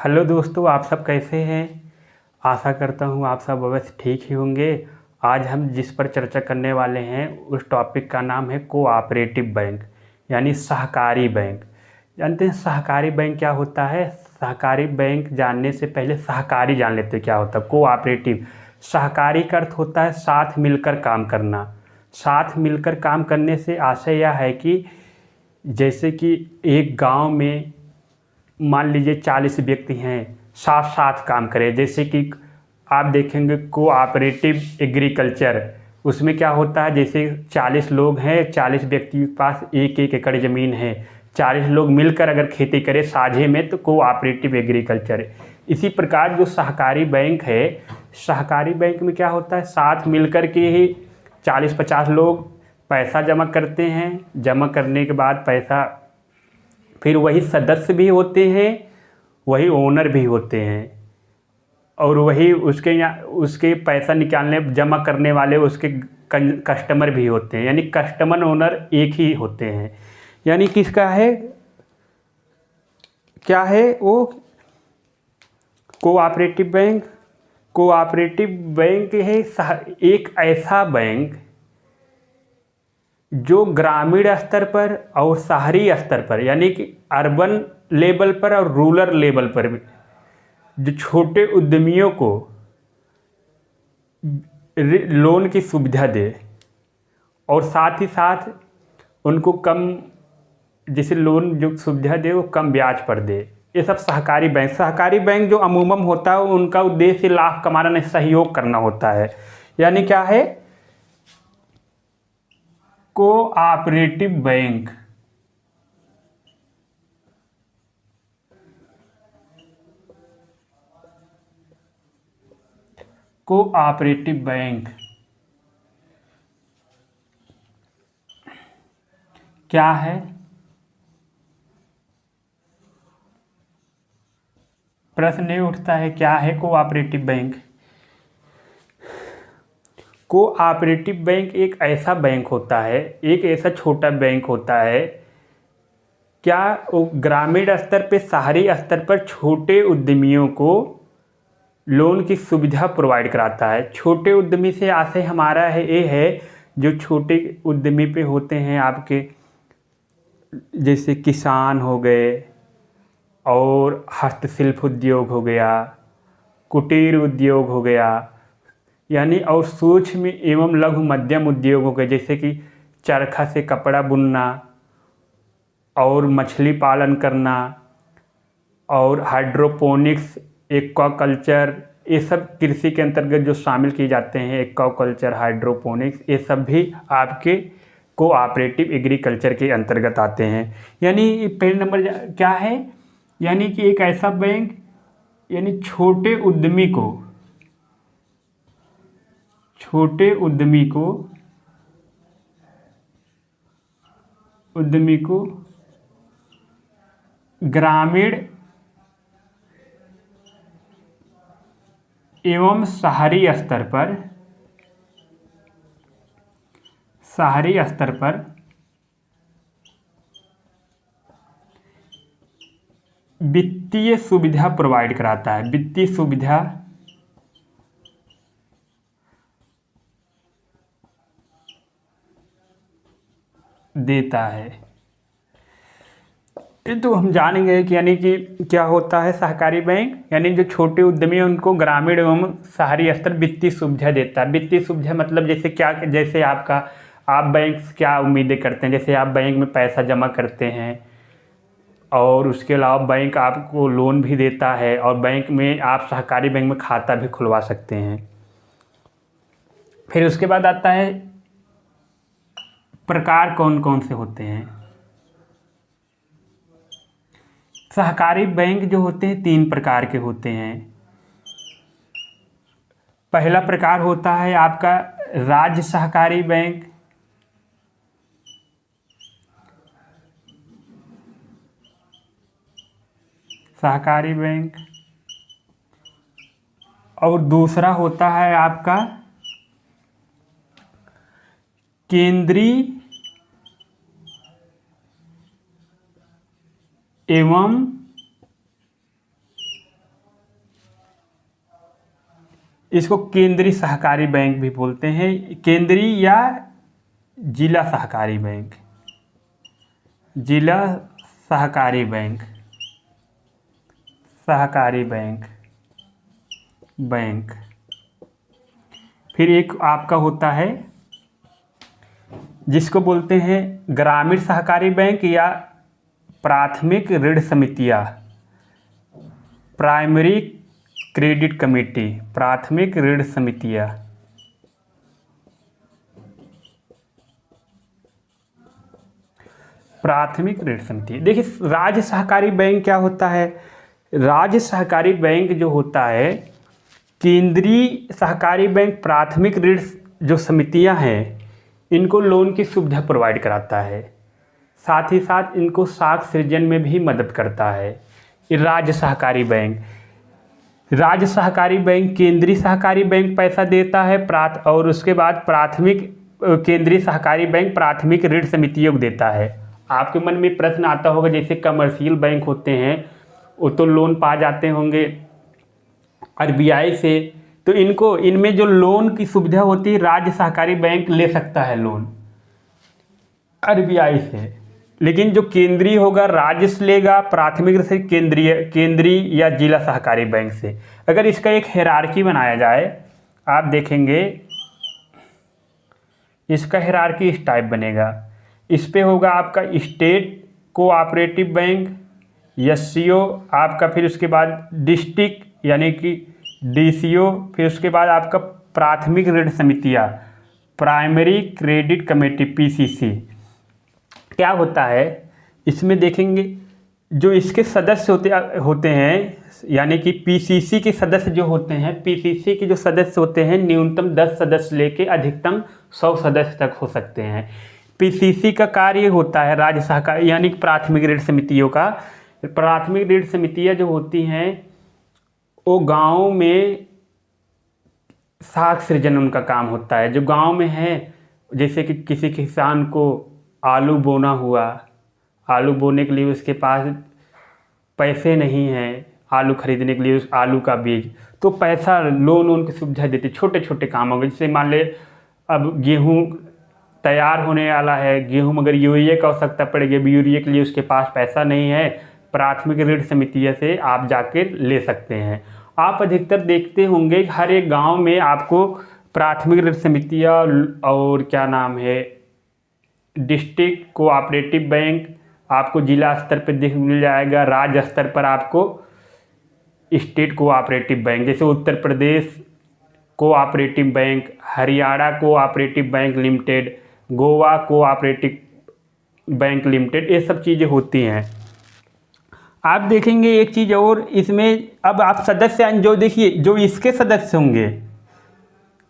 Hello दोस्तों, आप सब कैसे हैं। आशा करता हूँ आप सब अवश्य ठीक ही होंगे। आज हम जिस पर चर्चा करने वाले हैं उस टॉपिक का नाम है कोऑपरेटिव बैंक यानी सहकारी बैंक। जानते हैं सहकारी बैंक क्या होता है। सहकारी बैंक जानने से पहले सहकारी जान लेते हैं क्या होता है। कोऑपरेटिव सहकारी का अर्थ होता है साथ मिलकर काम करना। साथ मिलकर काम करने से आशय यह है कि जैसे कि एक गांव में मान लीजिए 40 व्यक्ति हैं, साथ साथ काम करें। जैसे कि आप देखेंगे कोऑपरेटिव एग्रीकल्चर, उसमें क्या होता है, जैसे 40 लोग हैं, 40 व्यक्ति के पास एक एक एकड़ ज़मीन है, 40 लोग मिलकर अगर खेती करें साझे में तो कोऑपरेटिव एग्रीकल्चर। इसी प्रकार जो सहकारी बैंक है, सहकारी बैंक में क्या होता है, साथ मिलकर के ही 40-50 लोग पैसा जमा करते हैं। जमा करने के बाद पैसा फिर वही सदस्य भी होते हैं, वही ओनर भी होते हैं, और वही उसके पैसा निकालने जमा करने वाले उसके कस्टमर भी होते हैं। यानी कस्टमर ओनर एक ही होते हैं। यानी किसका है, क्या है वो कोऑपरेटिव बैंक। कोऑपरेटिव बैंक है एक ऐसा बैंक जो ग्रामीण स्तर पर और शहरी स्तर पर यानी कि अर्बन लेवल पर और रूरल लेवल पर भी जो छोटे उद्यमियों को लोन की सुविधा दे, और साथ ही साथ उनको कम, जैसे लोन जो सुविधा दे वो कम ब्याज पर दे। ये सब सहकारी बैंक जो अमूमन होता है उनका उद्देश्य लाभ कमाना नहीं, सहयोग करना होता है। यानी क्या है, कोऑपरेटिव बैंक कोऑपरेटिव बैंक क्या है। प्रश्न ये उठता है क्या है कोऑपरेटिव बैंक। कोऑपरेटिव बैंक एक ऐसा बैंक होता है, एक ऐसा छोटा बैंक होता है, क्या वो ग्रामीण स्तर पे शहरी स्तर पर छोटे उद्यमियों को लोन की सुविधा प्रोवाइड कराता है। छोटे उद्यमी से आशय हमारा है ये है जो छोटे उद्यमी पे होते हैं आपके, जैसे किसान हो गए, और हस्तशिल्प उद्योग हो गया, कुटीर उद्योग हो गया, यानी और सूक्ष्म एवं लघु मध्यम उद्योग हो गए, जैसे कि चरखा से कपड़ा बुनना और मछली पालन करना और हाइड्रोपोनिक्स, एक्वाकल्चर, ये सब कृषि के अंतर्गत जो शामिल किए जाते हैं। एक्वाकल्चर, हाइड्रोपोनिक्स, ये सब भी आपके कोऑपरेटिव एग्रीकल्चर के अंतर्गत आते हैं। यानी पहले नंबर क्या है, यानी कि एक ऐसा बैंक यानी छोटे उद्यमी को ग्रामीण एवं शहरी स्तर पर वित्तीय सुविधा प्रोवाइड कराता है, वित्तीय सुविधा देता है। ये तो हम जानेंगे कि यानी कि क्या होता है सहकारी बैंक। यानी जो छोटे उद्यमी हैं उनको ग्रामीण एवं शहरी स्तर वित्तीय सुविधा देता है। वित्तीय सुविधा मतलब जैसे क्या, जैसे आप बैंक से क्या उम्मीदें करते हैं। जैसे आप बैंक में पैसा जमा करते हैं और उसके अलावा बैंक आपको लोन भी देता है, और बैंक में आप सहकारी बैंक में खाता भी खुलवा सकते हैं। फिर उसके बाद आता है प्रकार कौन कौन से होते हैं। सहकारी बैंक जो होते हैं 3 प्रकार के होते हैं। पहला प्रकार होता है आपका राज्य सहकारी बैंक, और दूसरा होता है आपका केंद्रीय एवं इसको केंद्रीय सहकारी बैंक भी बोलते हैं, केंद्रीय या जिला सहकारी बैंक, जिला सहकारी बैंक, सहकारी बैंक, बैंक। फिर एक आपका होता है जिसको बोलते हैं ग्रामीण सहकारी बैंक या प्राथमिक ऋण समितियाँ, प्राइमरी क्रेडिट कमेटी, प्राथमिक ऋण समितियाँ। प्राथमिक ऋण समिति। देखिए राज्य सहकारी बैंक क्या होता है, राज्य सहकारी बैंक जो होता है, केंद्रीय सहकारी बैंक प्राथमिक ऋण जो समितियां हैं इनको लोन की सुविधा प्रोवाइड कराता है, साथ ही साथ इनको साख सृजन में भी मदद करता है। ये राज्य सहकारी बैंक, राज्य सहकारी बैंक केंद्रीय सहकारी बैंक पैसा देता है और उसके बाद प्राथमिक केंद्रीय सहकारी बैंक प्राथमिक ऋण समितियों को देता है। आपके मन में प्रश्न आता होगा जैसे कमर्शियल बैंक होते हैं वो तो लोन पा जाते होंगे आरबीआई से, तो इनमें जो लोन की सुविधा होती है राज्य सहकारी बैंक ले सकता है लोन आरबीआई से, लेकिन जो केंद्रीय होगा राज्य से लेगा, प्राथमिक से केंद्रीय या जिला सहकारी बैंक से। अगर इसका एक हायरार्की बनाया जाए, आप देखेंगे इसका हायरार्की इस टाइप बनेगा। इस पे होगा आपका स्टेट कोऑपरेटिव बैंक, एससीओ आपका, फिर उसके बाद डिस्ट्रिक्ट यानी कि डीसीओ, फिर उसके बाद आपका प्राथमिक ऋण समितियाँ, प्राइमरी क्रेडिट कमेटी, पीसीसी। क्या होता है इसमें देखेंगे जो इसके सदस्य होते हैं यानी कि पीसीसी के सदस्य जो होते हैं, पीसीसी के जो सदस्य होते हैं न्यूनतम 10 सदस्य लेके अधिकतम 100 सदस्य तक हो सकते हैं। पीसीसी का कार्य होता है राज्य सहकारी यानी कि प्राथमिक ऋण समितियों का। प्राथमिक ऋण समितियाँ जो होती हैं वो गाँव में साख सृजन उनका काम होता है। जो गांव में है, जैसे कि किसी किसान को आलू बोना हुआ, आलू बोने के लिए उसके पास पैसे नहीं हैं आलू खरीदने के लिए उस आलू का बीज, तो पैसा लोन की सुविधा देती। छोटे छोटे काम होंगे, जैसे मान ले अब गेहूँ तैयार होने वाला है, गेहूँ मगर यूरिया की आवश्यकता पड़ेगी, अब यूरिया के लिए उसके पास पैसा नहीं है, प्राथमिक ऋण समितिया से आप जाकर ले सकते हैं। आप अधिकतर देखते होंगे हर एक गांव में आपको प्राथमिक ऋण समितियाँ और क्या नाम है डिस्ट्रिक्ट कोऑपरेटिव बैंक आपको जिला स्तर पर मिल जाएगा, राज्य स्तर पर आपको स्टेट कोऑपरेटिव बैंक, जैसे Uttar Pradesh cooperative bank, Haryana cooperative bank limited, Goa cooperative bank limited, ये सब चीज़ें होती हैं। आप देखेंगे एक चीज़ और इसमें, अब आप सदस्य जो देखिए जो इसके सदस्य होंगे,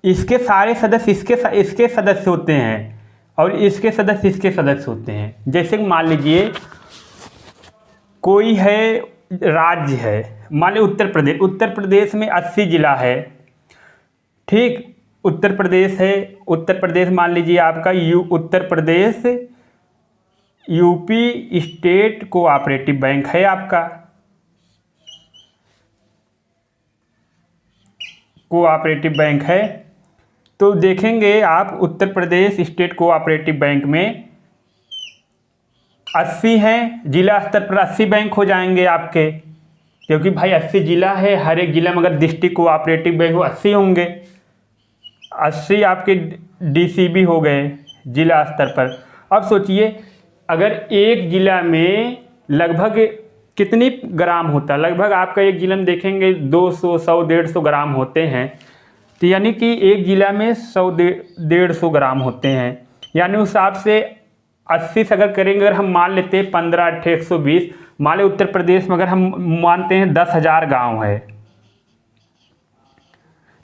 इसके सारे सदस्य इसके सदस्य होते हैं और इसके सदस्य इसके सदस्य होते हैं। जैसे मान लीजिए कोई है राज्य है, मान लीजिए उत्तर प्रदेश में 80 जिला है, ठीक, उत्तर प्रदेश है, उत्तर प्रदेश मान लीजिए आपका Uttar Pradesh UP state cooperative bank है आपका, कोऑपरेटिव बैंक है। तो देखेंगे आप Uttar Pradesh state cooperative bank में 80 हैं, जिला स्तर पर 80 बैंक हो जाएंगे आपके, क्योंकि भाई 80 जिला है, हर एक जिला में अगर डिस्ट्रिक्ट कोऑपरेटिव बैंक हो 80 होंगे, 80 आपके डीसीबी हो गए जिला स्तर पर। अब सोचिए अगर एक जिला में लगभग कितनी ग्राम होता है, लगभग आपका एक जिला में देखेंगे 200, 100, 150 ग्राम होते हैं, तो यानी कि एक जिला में 100, 150 ग्राम होते हैं, यानी उस हिसाब से 80 से अगर करेंगे, अगर हम मान लेते हैं 15, 8, 120, मान लें उत्तर प्रदेश में अगर हम मानते हैं 10,000 गाँव है,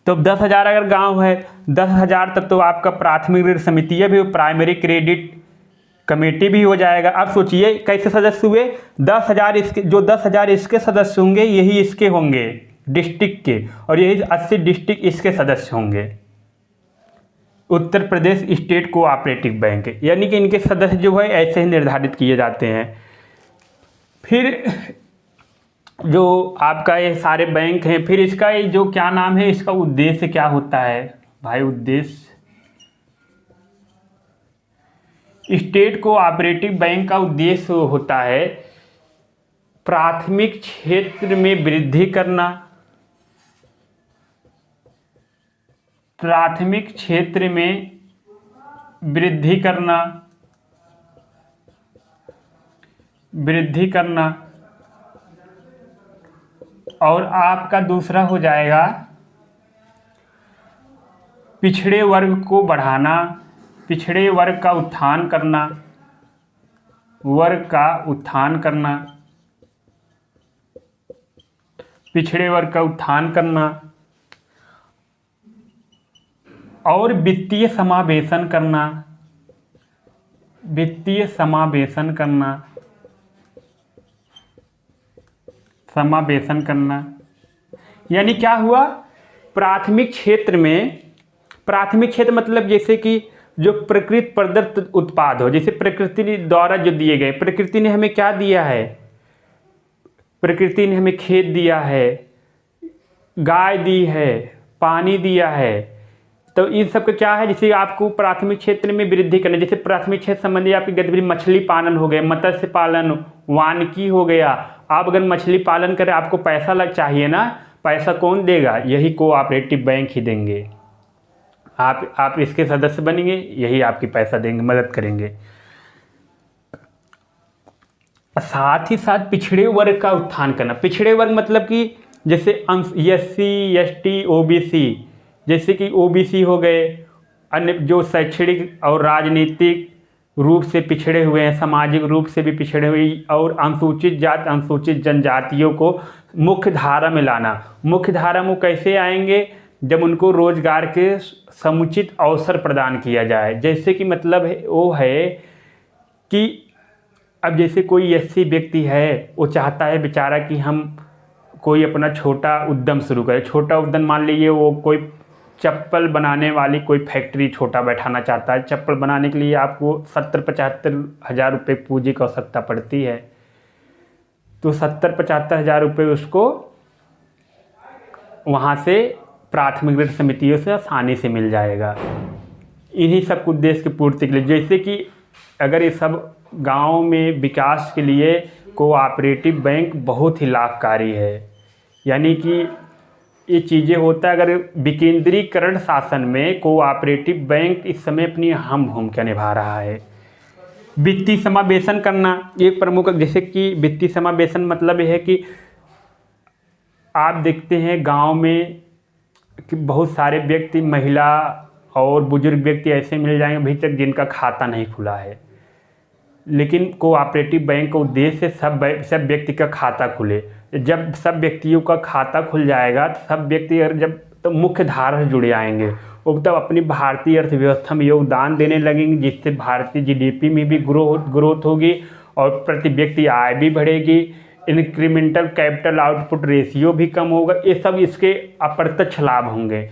तो 10,000 अगर गांव है, 10,000 तक तो आपका प्राथमिक ऋण समितियाँ भी, प्राइमरी क्रेडिट कमेटी भी हो जाएगा। अब सोचिए कैसे सदस्य हुए, 10,000 इसके, जो 10,000 इसके सदस्य होंगे यही इसके होंगे डिस्ट्रिक्ट के, और यही 80 डिस्ट्रिक्ट इसके सदस्य होंगे Uttar Pradesh state cooperative bank, यानी कि इनके सदस्य जो है ऐसे ही निर्धारित किए जाते हैं। फिर जो आपका ये सारे बैंक हैं, फिर इसका ये जो क्या नाम है, इसका उद्देश्य क्या होता है भाई? उद्देश्य, स्टेट कोऑपरेटिव बैंक का उद्देश्य होता है प्राथमिक क्षेत्र में वृद्धि करना, प्राथमिक क्षेत्र में वृद्धि करना, वृद्धि करना, और आपका दूसरा हो जाएगा पिछड़े वर्ग को बढ़ाना, पिछड़े वर्ग का उत्थान करना, वर्ग का उत्थान करना, पिछड़े वर्ग का उत्थान करना, और वित्तीय समावेशन करना, वित्तीय समावेशन करना, समावेशन करना। यानी क्या हुआ? प्राथमिक क्षेत्र में, प्राथमिक क्षेत्र मतलब जैसे कि जो प्रकृति प्रदत्त उत्पाद हो, जैसे प्रकृति द्वारा जो दिए गए, प्रकृति ने हमें क्या दिया है? प्रकृति ने हमें खेत दिया है, गाय दी है, पानी दिया है, तो इन सब का क्या है? जैसे आपको प्राथमिक क्षेत्र में वृद्धि करना, जैसे प्राथमिक क्षेत्र संबंधी आपकी गतिविधि मछली पालन हो गया, मत्स्य पालन, वानिकी हो गया। आप अगर मछली पालन करें, आपको पैसा लग चाहिए ना, पैसा कौन देगा? यही कोऑपरेटिव बैंक ही देंगे। आप इसके सदस्य बनेंगे, यही आपकी पैसा देंगे, मदद करेंगे। साथ ही साथ पिछड़े वर्ग का उत्थान करना। पिछड़े वर्ग मतलब कि जैसे SC ST OBC, जैसे कि OBC हो गए, अन्य जो शैक्षणिक और राजनीतिक रूप से पिछड़े हुए हैं, सामाजिक रूप से भी पिछड़े हुए, और अनुसूचित जाति अनुसूचित जनजातियों को मुख्य धारा में लाना। मुख्य धारा में कैसे आएंगे? जब उनको रोजगार के समुचित अवसर प्रदान किया जाए। जैसे कि मतलब वो है कि अब जैसे कोई SC व्यक्ति है, वो चाहता है बेचारा कि हम कोई अपना छोटा उद्यम शुरू करें। छोटा उद्यम मान लीजिए वो कोई चप्पल बनाने वाली कोई फैक्ट्री छोटा बैठाना चाहता है। चप्पल बनाने के लिए आपको 70-75 हज़ार रुपये पूंजी की आवश्यकता पड़ती है, तो 70-75 हज़ार रुपये उसको वहाँ से प्राथमिक ऋण समितियों से आसानी से मिल जाएगा। इन्हीं सब उद्देश्य की पूर्ति के लिए, जैसे कि अगर ये सब गांव में विकास के लिए कोऑपरेटिव बैंक बहुत ही लाभकारी है। यानी कि ये चीज़ें होता है, अगर विकेंद्रीकरण शासन में कोऑपरेटिव बैंक इस समय अपनी अहम भूमिका निभा रहा है। वित्तीय समावेशन करना एक प्रमुख, जैसे कि वित्तीय समावेशन मतलब यह है कि आप देखते हैं गांव में कि बहुत सारे व्यक्ति, महिला और बुजुर्ग व्यक्ति ऐसे मिल जाएंगे अभी तक जिनका खाता नहीं खुला है, लेकिन कोऑपरेटिव बैंक का उद्देश्य सब व्यक्ति का खाता खुले। जब सब व्यक्तियों का खाता खुल जाएगा तो सब व्यक्ति अगर जब तो मुख्य धारा से जुड़े आएंगे, वो तब अपनी भारतीय अर्थव्यवस्था में योगदान देने लगेंगे, जिससे भारतीय GDP में भी ग्रोथ होगी और प्रति व्यक्ति आय भी बढ़ेगी। इंक्रीमेंटल कैपिटल आउटपुट रेशियो भी कम होगा। ये सब इसके अप्रत्यक्ष लाभ होंगे।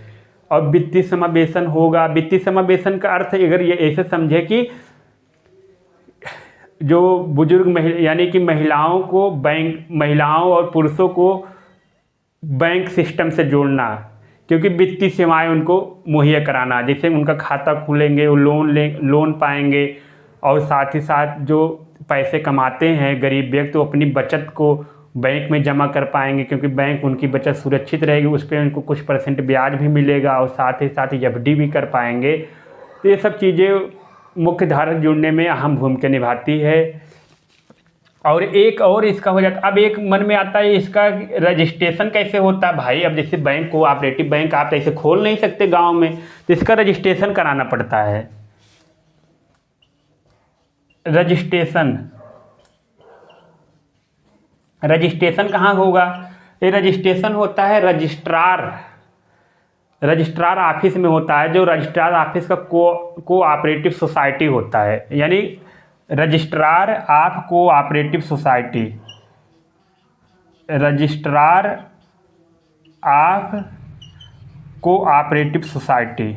और वित्तीय समावेशन होगा। वित्तीय समावेशन का अर्थ अगर ये ऐसे समझे कि जो बुजुर्ग यानी कि महिलाओं को महिलाओं और पुरुषों को बैंक सिस्टम से जोड़ना, क्योंकि वित्तीय सेवाएं उनको मुहैया कराना, जैसे उनका खाता खुलेंगे वो लोन पाएंगे, और साथ ही साथ जो पैसे कमाते हैं गरीब व्यक्ति तो अपनी बचत को बैंक में जमा कर पाएंगे, क्योंकि बैंक उनकी बचत सुरक्षित रहेगी, उस पर उनको कुछ % ब्याज भी मिलेगा, और साथ ही FD भी कर पाएंगे। तो ये सब चीज़ें मुख्य धारा जुड़ने में अहम भूमिका निभाती है। और एक और इसका हो जाता, अब एक मन में आता है इसका रजिस्ट्रेशन कैसे होता है भाई? अब जैसे बैंक कोऑपरेटिव बैंक आप ऐसे खोल नहीं सकते गांव में, तो इसका रजिस्ट्रेशन कराना पड़ता है। रजिस्ट्रेशन कहाँ होगा? ये रजिस्ट्रेशन होता है रजिस्ट्रार ऑफिस में होता है, जो रजिस्ट्रार ऑफिस का कोऑपरेटिव सोसाइटी होता है। यानी registrar of cooperative society, registrar of cooperative society,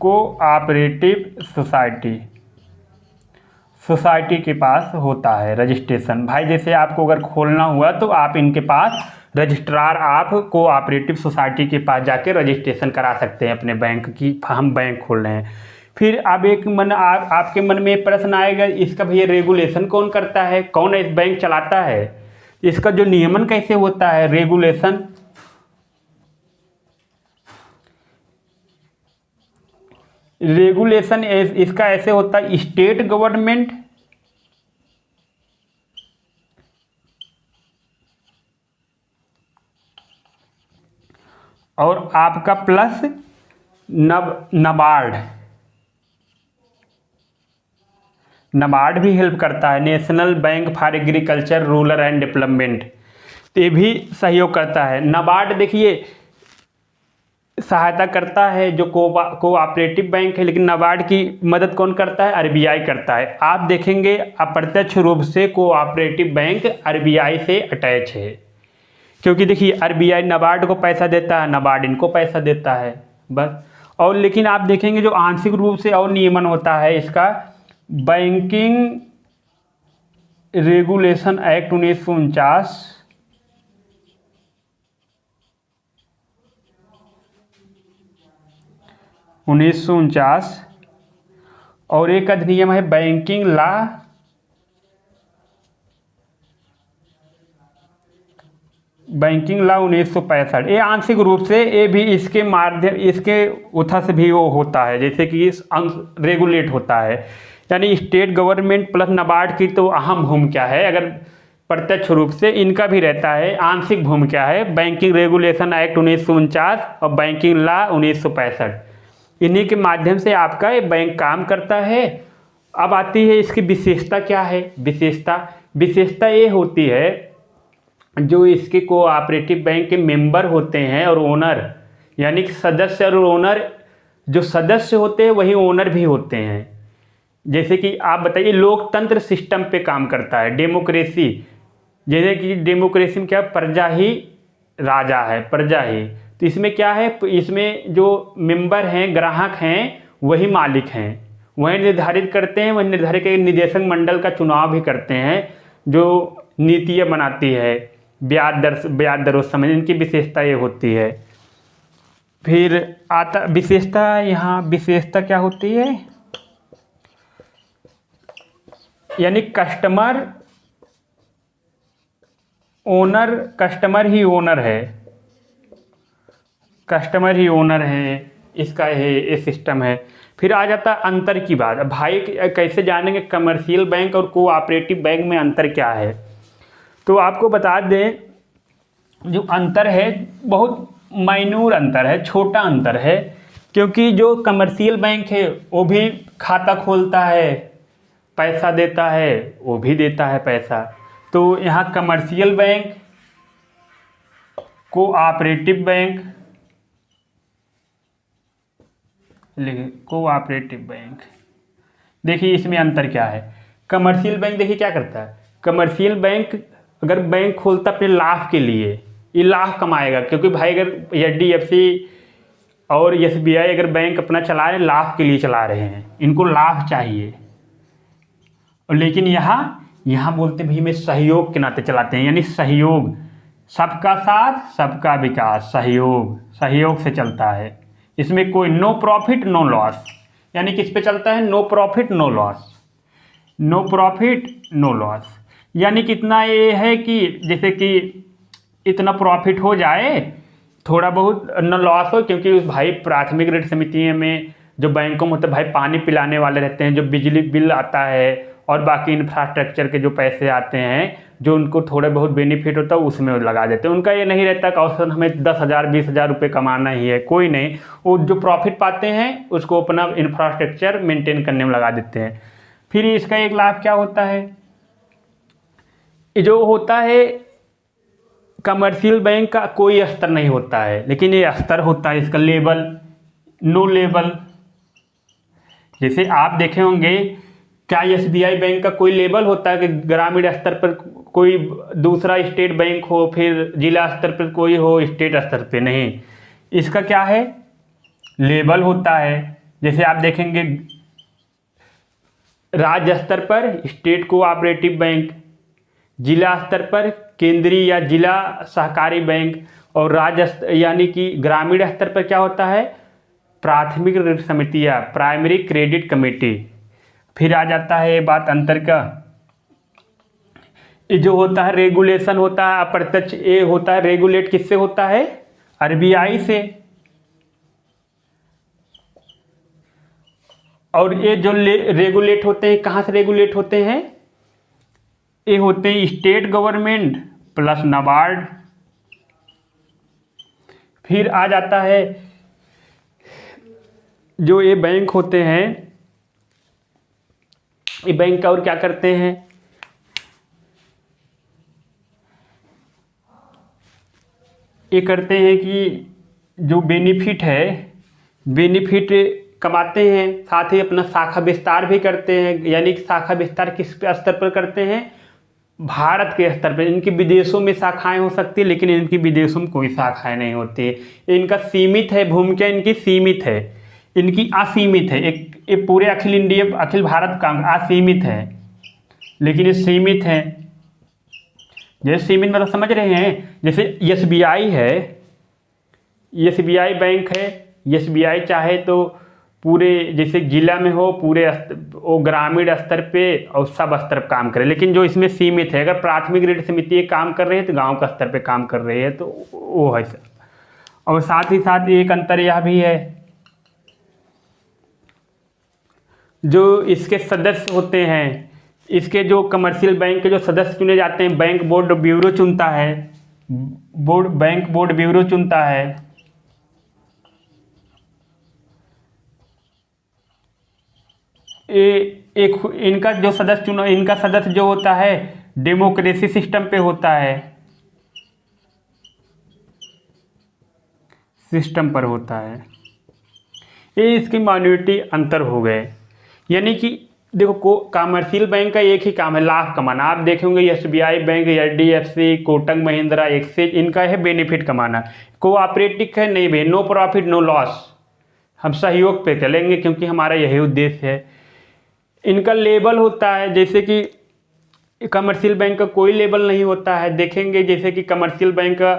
cooperative society, society के पास होता है रजिस्ट्रेशन। भाई जैसे आपको अगर खोलना हुआ तो आप इनके पास रजिस्ट्रार, आप कोऑपरेटिव सोसाइटी के पास जाके रजिस्ट्रेशन करा सकते हैं अपने बैंक की, हम बैंक खोल रहे हैं। फिर अब एक आपके मन में प्रश्न आएगा, इसका भैया रेगुलेशन कौन करता है, कौन इस बैंक चलाता है, इसका जो नियमन कैसे होता है, रेगुलेशन। रेगुलेशन इसका ऐसे होता है, स्टेट गवर्नमेंट और आपका प्लस नबार्ड भी हेल्प करता है, national bank for agriculture rural and development, ये भी सहयोग करता है। नबार्ड देखिए सहायता करता है जो कोऑपरेटिव बैंक है, लेकिन नाबार्ड की मदद कौन करता है, आरबीआई करता है। आप देखेंगे अप्रत्यक्ष रूप से कोऑपरेटिव बैंक आरबीआई से अटैच है, क्योंकि देखिए आरबीआई नाबार्ड को पैसा देता है, नाबार्ड इनको पैसा देता है बस। और लेकिन आप देखेंगे जो आंशिक रूप से और नियमन होता है इसका, बैंकिंग रेगुलेशन एक्ट 1949 और एक अधिनियम है बैंकिंग लॉ 1965। ये आंशिक रूप से ये भी इसके माध्यम, इसके उथा से भी वो होता है, जैसे कि इस रेगुलेट होता है। यानी स्टेट गवर्नमेंट प्लस नाबार्ड की तो अहम भूमिका है, अगर प्रत्यक्ष रूप से इनका भी रहता है, आंशिक भूमिका है। बैंकिंग रेगुलेशन एक्ट 1949 और बैंकिंग लॉ 1965, इन्हीं के माध्यम से आपका ये बैंक काम करता है। अब आती है इसकी विशेषता क्या है, विशेषता ये होती है जो इसके कोऑपरेटिव बैंक के मेंबर होते हैं और ओनर, यानी कि सदस्य और ओनर, जो सदस्य होते हैं वही ओनर भी होते हैं। जैसे कि आप बताइए लोकतंत्र सिस्टम पे काम करता है, डेमोक्रेसी, जैसे कि डेमोक्रेसी में क्या, प्रजा ही राजा है, प्रजा ही। तो इसमें क्या है, इसमें जो मेंबर हैं, ग्राहक हैं, वही मालिक हैं, वही निर्धारित करते हैं, वही निर्धारित निदेशक मंडल का चुनाव भी करते हैं, जो नीतियाँ बनाती है, ब्याज दरों समझ, इनकी विशेषता ये होती है। फिर आता विशेषता, यहाँ विशेषता क्या होती है, यानी कस्टमर ओनर, कस्टमर ही ओनर है, कस्टमर ही ओनर है, इसका ये सिस्टम है। फिर आ जाता अंतर की बात। भाई कैसे जानेंगे कमर्शियल बैंक और कोऑपरेटिव बैंक में अंतर क्या है, तो आपको बता दें जो अंतर है बहुत माइन्यूर अंतर है, छोटा अंतर है, क्योंकि जो कमर्शियल बैंक है वो भी खाता खोलता है, पैसा देता है, वो भी देता है पैसा। तो यहाँ commercial bank, cooperative bank, cooperative bank, देखिए इसमें अंतर क्या है। कमर्शियल बैंक देखिए क्या करता है, कमर्शियल बैंक अगर बैंक खोलता अपने लाभ के लिए, ये लाभ कमाएगा, क्योंकि भाई अगर एचडीएफसी और एसबीआई अगर बैंक अपना चला रहे, लाभ के लिए चला रहे हैं, इनको लाभ चाहिए। और लेकिन यहाँ बोलते भाई में सहयोग के नाते चलाते हैं, यानी सहयोग, सबका साथ सबका विकास, सहयोग से चलता है। इसमें कोई नो प्रॉफिट नो लॉस, यानी किस पे चलता है, no profit no loss, no profit no loss. यानी कितना ये है कि जैसे कि इतना प्रॉफिट हो जाए, थोड़ा बहुत न लॉस हो, क्योंकि भाई प्राथमिक ऋण समिति में जो बैंकों में होता है भाई पानी पिलाने वाले रहते हैं, जो बिजली बिल आता है और बाकी इंफ्रास्ट्रक्चर के जो पैसे आते हैं, जो उनको थोड़े बहुत बेनिफिट होता है उसमें लगा देते हैं। उनका ये नहीं रहता कि औसतन हमें 10,000 20,000 रुपये कमाना ही है, कोई नहीं, वो जो प्रॉफिट पाते हैं उसको अपना इंफ्रास्ट्रक्चर मेंटेन करने में लगा देते हैं। फिर इसका एक लाभ क्या होता है, जो होता है कमर्शियल बैंक का कोई स्तर नहीं होता है, लेकिन ये स्तर होता है इसका, लेवल, नो लेवल। जैसे आप देखे होंगे, क्या एसबीआई बैंक का कोई लेवल होता है कि ग्रामीण स्तर पर कोई दूसरा स्टेट बैंक हो, फिर जिला स्तर पर कोई हो, स्टेट स्तर पे नहीं, इसका क्या है, लेवल होता है। जैसे आप देखेंगे राज्य स्तर पर स्टेट कोऑपरेटिव बैंक, जिला स्तर पर केंद्रीय या जिला सहकारी बैंक, और राज्य यानी कि ग्रामीण स्तर पर क्या होता है, प्राथमिक ऋण समिति या प्राइमरी क्रेडिट कमेटी। फिर आ जाता है ये बात अंतर का, ये जो होता है रेगुलेशन होता है अप्रत्यक्ष, ये होता है रेगुलेट किससे होता है, आरबीआई से। और ये जो रेगुलेट होते हैं कहाँ से रेगुलेट होते हैं, ये होते हैं स्टेट गवर्नमेंट प्लस नाबार्ड। फिर आ जाता है जो ये बैंक होते हैं, ये बैंक और क्या करते हैं, ये करते हैं कि जो बेनिफिट है, बेनिफिट कमाते हैं, साथ ही अपना शाखा विस्तार भी करते हैं। यानी कि शाखा विस्तार किस स्तर पर करते हैं, भारत के स्तर पर। इनकी विदेशों में शाखाएं हो सकती है, लेकिन इनकी विदेशों में कोई शाखाएं नहीं होती है। इनका सीमित है, भूमिका इनकी सीमित है, इनकी असीमित है। एक पूरे अखिल इंडिया अखिल भारत का असीमित है, लेकिन ये सीमित है। जैसे सीमित मतलब समझ रहे हैं, जैसे एसबीआई है, एसबीआई बैंक है, एसबीआई चाहे तो पूरे जैसे जिला में हो, पूरे वो ग्रामीण स्तर पे और सब स्तर पर काम करे, लेकिन जो इसमें सीमित है, अगर प्राथमिक ऋण समिति काम कर रही है तो गांव का स्तर पे काम कर रही है, तो वो है। और साथ ही साथ एक अंतर यह भी है, जो इसके सदस्य होते हैं, इसके जो कमर्शियल बैंक के जो सदस्य चुने जाते हैं, बैंक बोर्ड ब्यूरो चुनता है, बैंक बोर्ड ब्यूरो चुनता है। एक इनका जो सदस्य चुना, इनका सदस्य जो होता है डेमोक्रेसी सिस्टम पे होता है, सिस्टम पर होता है। ये इसकी माइनॉरिटी अंतर हो गए। यानी कि देखो कमर्शियल बैंक का एक ही काम है, लाभ कमाना। आप देखेंगे SBI bank, HDFC, Kotak Mahindra, axis, इनका है बेनिफिट कमाना। कोऑपरेटिव है नहीं भाई, नो प्रॉफिट नो लॉस, हम सहयोग पे चलेंगे क्योंकि हमारा यही उद्देश्य है। इनका लेबल होता है, जैसे कि कमर्शियल बैंक का कोई लेबल नहीं होता है। देखेंगे जैसे कि कमर्शियल बैंक का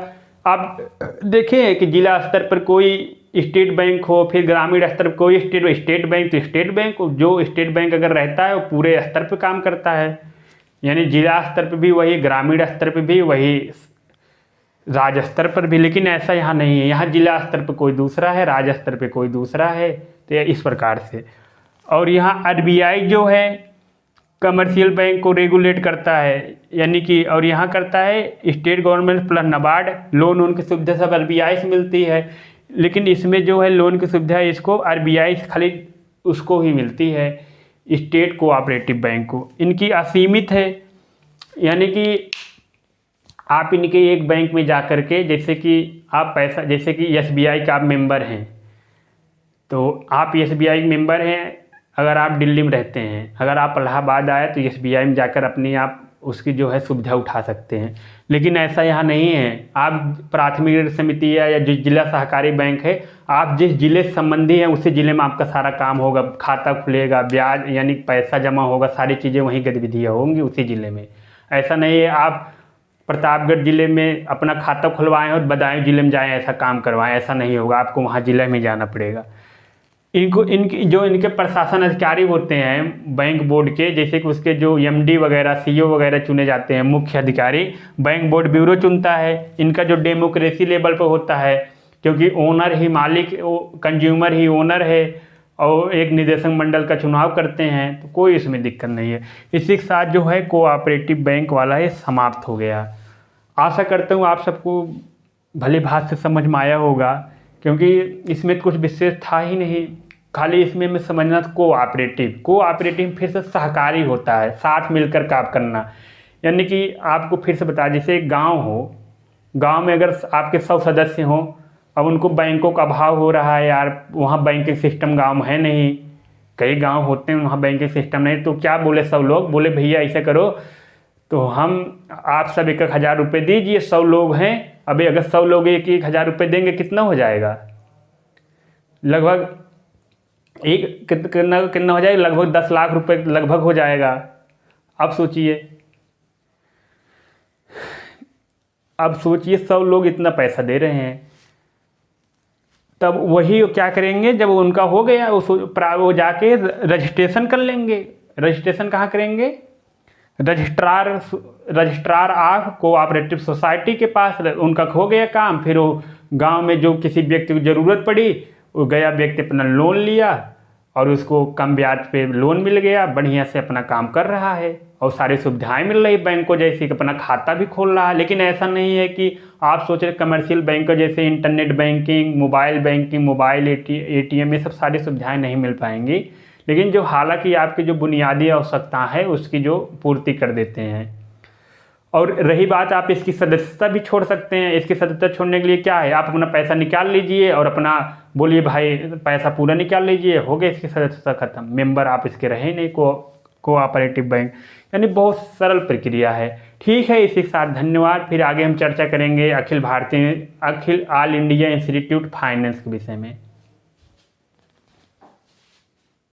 आप देखें कि जिला स्तर पर कोई स्टेट बैंक हो, फिर ग्रामीण स्तर पर कोई स्टेट बैंक, तो स्टेट बैंक जो स्टेट बैंक अगर रहता है वो पूरे स्तर पर काम करता है। यानी जिला स्तर पर भी वही, ग्रामीण स्तर पर भी वही, राज्य स्तर पर भी। लेकिन ऐसा यहाँ नहीं है, यहाँ जिला स्तर पर कोई दूसरा है, राज्य स्तर पर कोई दूसरा है, तो इस प्रकार से। और यहाँ आरबीआई जो है कमर्शियल बैंक को रेगुलेट करता है, यानी कि, और यहाँ करता है state government plus NABARD. Loan उनकी सुविधा सब आरबीआई से मिलती है, लेकिन इसमें जो है लोन की सुविधा इसको आरबीआई से खाली उसको ही मिलती है, स्टेट कोऑपरेटिव बैंक को। इनकी असीमित है, यानी कि आप इनके एक बैंक में जा कर के, जैसे कि आप पैसा, जैसे कि एसबीआई का आप मेंबर हैं, तो आप एसबीआई मेंबर हैं, अगर आप दिल्ली में रहते हैं, अगर आप इलाहाबाद आए तो एसबीआई में जाकर अपनी आप उसकी जो है सुविधा उठा सकते हैं। लेकिन ऐसा यहाँ नहीं है। आप प्राथमिक ऋण समिति या जो जिला सहकारी बैंक है, आप जिस जिले से संबंधी हैं उसी जिले में आपका सारा काम होगा, खाता खुलेगा, ब्याज यानी पैसा जमा होगा, सारी चीज़ें वहीं गतिविधियाँ होंगी उसी जिले में। ऐसा नहीं है आप प्रतापगढ़ जिले में अपना खाता खुलवाएं और बदायूं जिले में जाएं ऐसा काम करवाएं, ऐसा नहीं होगा, आपको वहाँ जिले में जाना पड़ेगा। इनके प्रशासन अधिकारी होते हैं बैंक बोर्ड के, जैसे कि उसके जो एमडी वगैरह, सीईओ वगैरह चुने जाते हैं, मुख्य अधिकारी बैंक बोर्ड ब्यूरो चुनता है। इनका जो डेमोक्रेसी लेवल पर होता है, क्योंकि ओनर ही मालिक, कंज्यूमर ही ओनर है, और एक निदेशक मंडल का चुनाव करते हैं, तो कोई इसमें दिक्कत नहीं है। इसी के साथ जो है कोऑपरेटिव बैंक वाला ये समाप्त हो गया। आशा करता हूँ आप सबको भली भात से समझ में आया होगा, क्योंकि इसमें कुछ विशेष था ही नहीं, खाली इसमें मैं समझना था कोऑपरेटिव फिर से सहकारी होता है, साथ मिलकर काम करना। यानी कि आपको फिर से बता, जैसे एक गांव हो, गांव में अगर आपके 100 सदस्य हों, अब उनको बैंकों का अभाव हो रहा है यार, वहाँ बैंकिंग सिस्टम गांव में है नहीं, कई गांव होते हैं वहाँ बैंकिंग सिस्टम नहीं, तो क्या बोले सब लोग, बोले भैया ऐसे करो, तो हम आप सब 1,000 रुपये दीजिए, 100 लोग हैं। अभी अगर 100 लोग 1,000 रुपये देंगे कितना हो जाएगा, लगभग एक कितना कितना हो जाएगा, लगभग 10 लाख रुपए लगभग हो जाएगा। अब सोचिए, अब सोचिए 100 लोग इतना पैसा दे रहे हैं, तब वही क्या करेंगे, जब उनका हो गया वो जाके रजिस्ट्रेशन कर लेंगे। रजिस्ट्रेशन कहाँ करेंगे? Registrar registrar of cooperative society के पास। उनका हो गया काम, फिर वो गांव में जो किसी व्यक्ति को ज़रूरत पड़ी, वो गया व्यक्ति अपना लोन लिया और उसको कम ब्याज पे लोन मिल गया, बढ़िया से अपना काम कर रहा है और सारी सुविधाएं मिल रही बैंक को, जैसे कि अपना खाता भी खोल रहा है। लेकिन ऐसा नहीं है कि आप सोच रहे कमर्शियल बैंक जैसे इंटरनेट बैंकिंग, मोबाइल ATM, ये सब सारी सुविधाएं नहीं मिल पाएंगी। लेकिन जो हालांकि आपकी जो बुनियादी आवश्यकता है उसकी जो पूर्ति कर देते हैं। और रही बात, आप इसकी सदस्यता भी छोड़ सकते हैं। इसकी सदस्यता छोड़ने के लिए क्या है, आप अपना पैसा निकाल लीजिए और अपना बोलिए भाई पैसा पूरा निकाल लीजिए, हो गया इसकी सदस्यता खत्म, मेंबर आप इसके रहे नहीं कोऑपरेटिव बैंक। यानी बहुत सरल प्रक्रिया है। ठीक है, इसी के साथ धन्यवाद। फिर आगे हम चर्चा करेंगे अखिल ऑल इंडिया इंस्टीट्यूट फाइनेंस के विषय में।